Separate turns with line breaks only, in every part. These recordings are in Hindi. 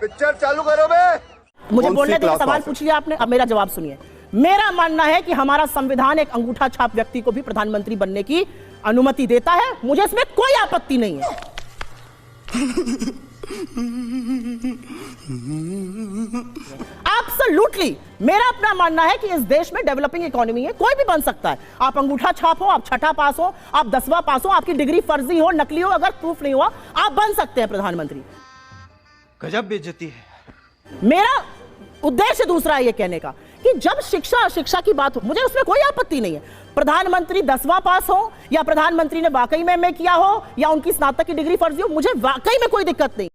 पिक्चर चालू करो बे।
मुझे बोलने दें, सवाल पूछ लिया आपने, अब मेरा जवाब सुनिए। मेरा मानना है कि हमारा संविधान एक अंगूठा छाप व्यक्ति को भी प्रधानमंत्री बनने की अनुमति देता है, मुझे इसमें कोई आपत्ति नहीं है। एब्सोल्युटली मेरा अपना मानना है कि इस देश में डेवलपिंग इकोनॉमी है, कोई भी बन सकता है। आप अंगूठा छाप हो, आप छठा पास हो, आप 10वां पास हो, आपकी डिग्री फर्जी हो, नकली हो, अगर प्रूफ नहीं हुआ आप बन सकते हैं प्रधानमंत्री।
गजब बेइज्जती है।
मेरा उद्देश्य दूसरा है ये कहने का कि जब शिक्षा की बात हो, मुझे उसमें कोई आपत्ति नहीं है। प्रधानमंत्री 10वां पास हो या प्रधानमंत्री ने वाकई में एमए किया हो या उनकी स्नातक की डिग्री फर्जी हो, मुझे वाकई में कोई दिक्कत नहीं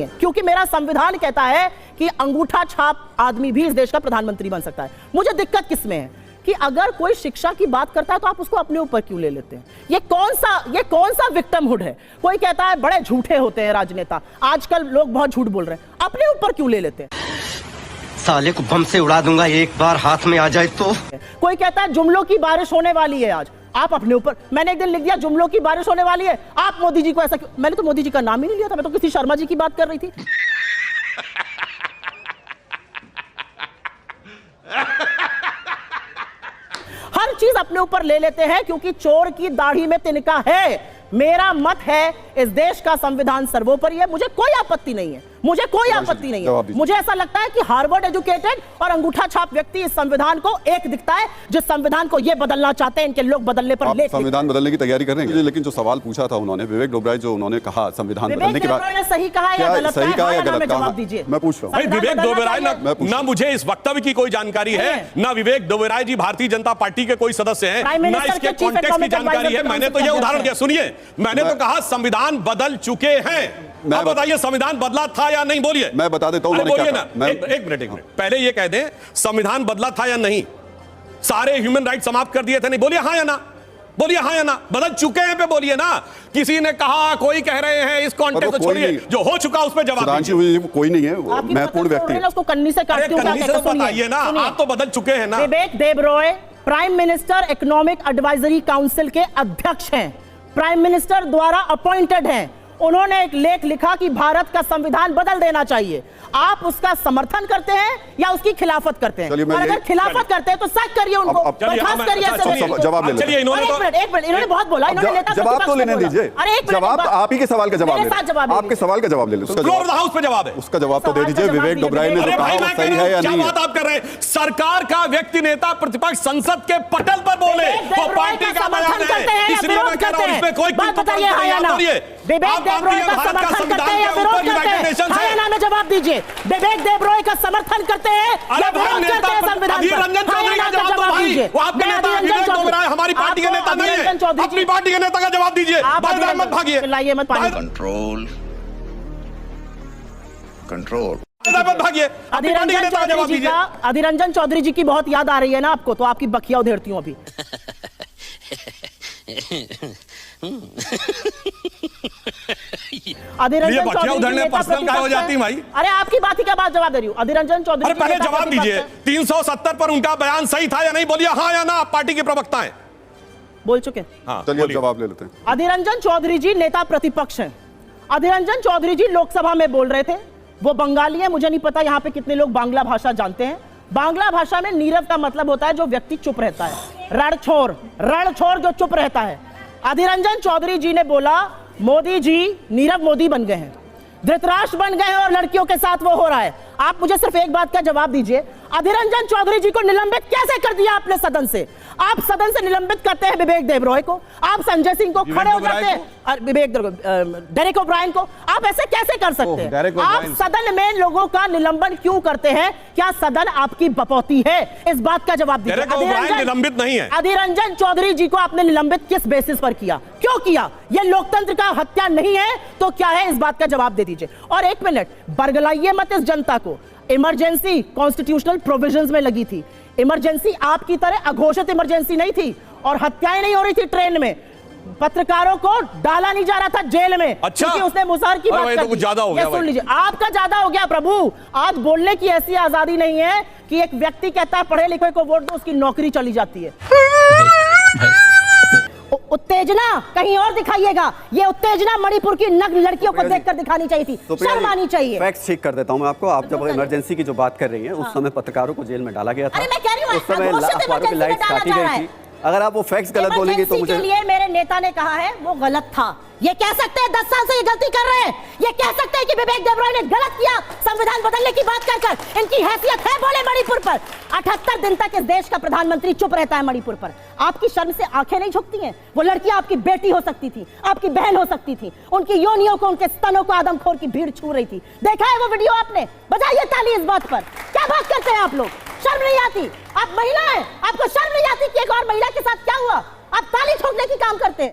है, क्योंकि मेरा संविधान कहता है कि अंगूठा छाप आदमी भी इस देश का प्रधानमंत्री बन सकता है। मुझे दिक्कत किसमें है कि अगर कोई शिक्षा की बात करता है तो आप उसको अपने ऊपर क्यों ले लेते हैं? ये कौन सा विक्टिमहुड है? कोई कहता है बड़े झूठे होते हैं राजनेता, आजकल लोग बहुत झूठ बोल रहे हैं, अपने ऊपर क्यों ले लेते हैं?
साले को बम से उड़ा दूंगा एक बार हाथ में आ जाए तो।
कोई कहता है जुमलों की बारिश होने वाली है आज, आप अपने ऊपर, मैंने एक दिन लिख दिया जुमलों की बारिश होने वाली है, आप मोदी जी को ऐसा क्यों? मैंने तो मोदी जी का नाम ही नहीं लिया था, मैं तो किसी शर्मा जी की बात कर रही थी। हर चीज अपने ऊपर ले लेते हैं क्योंकि चोर की दाढ़ी में तिनका है। मेरा मत है इस देश का संविधान सर्वोपरि है, मुझे कोई आपत्ति नहीं है, मुझे कोई आपत्ति नहीं है। मुझे ऐसा लगता है कि हार्वर्ड एजुकेटेड और अंगूठा छाप व्यक्ति इस संविधान को एक दिखता है, जिस संविधान को ये बदलना चाहते हैं इनके लोग बदलने पर लेट
संविधान बदलने की तैयारी कर रहे हैं। लेकिन जो सवाल पूछा था उन्होंने, विवेक डोबराय जो उन्होंने कहा संविधान बदलने के बाद,
सही कहा या गलत
सही कहा या गलत कहा,
जवाब दीजिए।
मैं पूछ रहा हूं।
विवेक डोबराय ना मुझे इस वक्तव्य की कोई जानकारी है, ना विवेक डोबराय जी भारतीय जनता पार्टी के कोई सदस्य हैं, ना इसके कॉन्टेक्स्ट की जानकारी है। मैंने तो यह उदाहरण दिया, सुनिए, मैंने तो कहा संविधान बदल चुके हैं। आप बताइए संविधान बदला था या नहीं? बोलिए।
मैं बता देता हूं
बोलिए ना। एक मिनट पहले ये कह दें संविधान बदला था या नहीं? सारे ह्यूमन राइट समाप्त कर दिए थे नहीं? बोलिए हाँ या ना, बोलिए हाँ या ना। बदल चुके हैं पे बोलिए ना। किसी ने कहा, कोई कह रहे हैं, इस कॉन्टेक्स्ट को छोड़िए, जो हो चुका उस पर जवाब दीजिए।
कोई नहीं है, महत्वपूर्ण व्यक्ति है,
उसको कन्नी से काटते हो।
बताइए ना, आप तो बदल चुके हैं ना।
Vivek Debroy prime minister economic advisory council के अध्यक्ष हैं, प्राइम मिनिस्टर द्वारा अपॉइंटेड हैं। उन्होंने एक लेख लिखा कि भारत का संविधान बदल देना चाहिए। आप उसका समर्थन करते हैं या उसकी खिलाफत करते हैं? और अगर खिलाफत करते हैं तो सख्त करिए उनको, बर्खास्त करिए।
जवाब ले लीजिए।
एक मिनट, इन्होंने बहुत बोला, इन्होंने
जवाब तो लेने दीजिए। जवाब आप ही के सवाल का जवाब ले, आपके सवाल का जवाब ले लीजिए।
जवाब है,
उसका जवाब तो दे दीजिए। विवेक डोबराय ने जो कहा वो सही है या नहीं?
क्या बात आप कर रहे हैं? सरकार का व्यक्ति नेता प्रतिपक्ष संसद के पटल पर बोले, वो पार्टी का बयान है, इसलिए मैं कह रहा हूं इसमें कोई
बात बताइए हाँ या ना। विवेक देबरॉय का समर्थन करते हैं या विरोध करते हैं? हाँ या ना में जवाब दीजिए। विवेक देबरॉय का समर्थन करते हैं या विरोध करते हैं संविधान पर?
रंजन चौधरी का जवाब दीजिए। वो आपके नेता विवेक डोबराय हमारी पार्टी के नेता नहीं है, अपनी पार्टी के नेता का जवाब दीजिए। बात मत भागिए,
लाइए मत पानी।
कंट्रोल
अधीर रंजन चौधरी जी की बहुत याद आ रही है ना आपको, तो आपकी बखिया उधेड़ती हूँ अभी। अधीर रंजन चौधरी
पर्सनल क्या हो जाती है भाई?
अरे आपकी बात ही क्या बात जवाब दे रही हूँ। अधीर रंजन चौधरी
पहले जवाब दीजिए, 370 पर उनका बयान सही था या नहीं? बोलिए हाँ या ना। आप पार्टी के प्रवक्ता हैं,
बोल चुके।
चलिए जवाब ले लेते हैं।
अधीर रंजन चौधरी जी नेता प्रतिपक्ष हैं। अधीर रंजन चौधरी जी लोकसभा में बोल रहे थे, वो बंगाली है, मुझे नहीं पता यहाँ पे कितने लोग बांग्ला भाषा जानते हैं। बांग्ला भाषा में नीरव का मतलब होता है जो व्यक्ति चुप रहता है, रणछोड़ जो चुप रहता है। अधीर रंजन चौधरी जी ने बोला मोदी जी नीरव मोदी बन गए हैं, धृतराष्ट्र बन गए हैं और लड़कियों के साथ वो हो रहा है। आप मुझे सिर्फ एक बात का जवाब दीजिए, अधीर रंजन चौधरी जी को निलंबित कैसे कर दिया आपने सदन से? आप सदन से निलंबित करते हैं विवेक देबरॉय को, आप संजय सिंह को खड़े हो जाते हैं, डेरेक ओब्रायन को, आप ऐसे कैसे कर सकते हैं? आप सदन में लोगों का निलंबन क्यों करते हैं? क्या सदन आपकी बपौती है? इस बात का जवाब दीजिए।
निलंबित नहीं है।
अधीर रंजन चौधरी जी को आपने निलंबित किस बेसिस पर किया, क्यों किया? यह लोकतंत्र का हत्या नहीं है तो क्या है? इस बात का जवाब दे दीजिए। और एक मिनट, बरगलाइए मत इस जनता को। इमरजेंसी कॉन्स्टिट्यूशनल प्रोविजंस में लगी थी। इमरजेंसी आपकी तरह अघोषित इमरजेंसी नहीं थी और हत्याएं नहीं हो रही थी ट्रेन में। पत्रकारों को डाला नहीं जा रहा था जेल में,
अच्छा,
क्योंकि उसने मुसहर की बात
तो कुछ ज्यादा हो गया।
सुन लीजिए, आपका ज्यादा हो गया प्रभु। आज बोलने की ऐसी आजादी नहीं है कि एक व्यक्ति कहता है पढ़े लिखे को वोट दो, उसकी नौकरी चली जाती है। उत्तेजना कहीं और दिखाइएगा। ये उत्तेजना मणिपुर की नग्न लड़कियों को देखकर दिखानी चाहिए थी, शर्म आनी चाहिए।
फैक्ट्स चेक कर देता हूं मैं आपको। आप जब इमरजेंसी की जो बात कर रही हैं, उस समय पत्रकारों को जेल में डाला गया था।
अरे मैं कह रही हूं,
उस समय अखबारों की लाइट्स काटी गई थी। अगर आप वो फैक्ट्स गलत बोलेंगे तो मुझे,
के लिए मेरे नेता ने कहा है वो गलत था। ये कह सकते हैं 10 साल से ये गलती कर रहे हैं, ये कह सकते हैं कि विवेक देवराय ने गलत किया संविधान बदलने की बात कर। इनकी हैसियत है बोले मणिपुर पर। 78 दिन तक इस देश का प्रधानमंत्री चुप रहता है मणिपुर पर। आपकी शर्म से आंखें नहीं झुकती हैं? वो लड़कियां आपकी बेटी हो सकती थी, आपकी बहन हो सकती थी, उनकी योनियों को, उनके स्तनों को आदमखोर की भीड़ छू रही थी। देखा है वो वीडियो आपने? बजाइए ताली इस बात पर। क्या बात करते हैं आप लोग? शर्म नहीं आती? आप महिला हैं, आपको शर्म नहीं आती कि एक और महिला के साथ क्या हुआ? आप ताली ठोकने की काम करते हैं।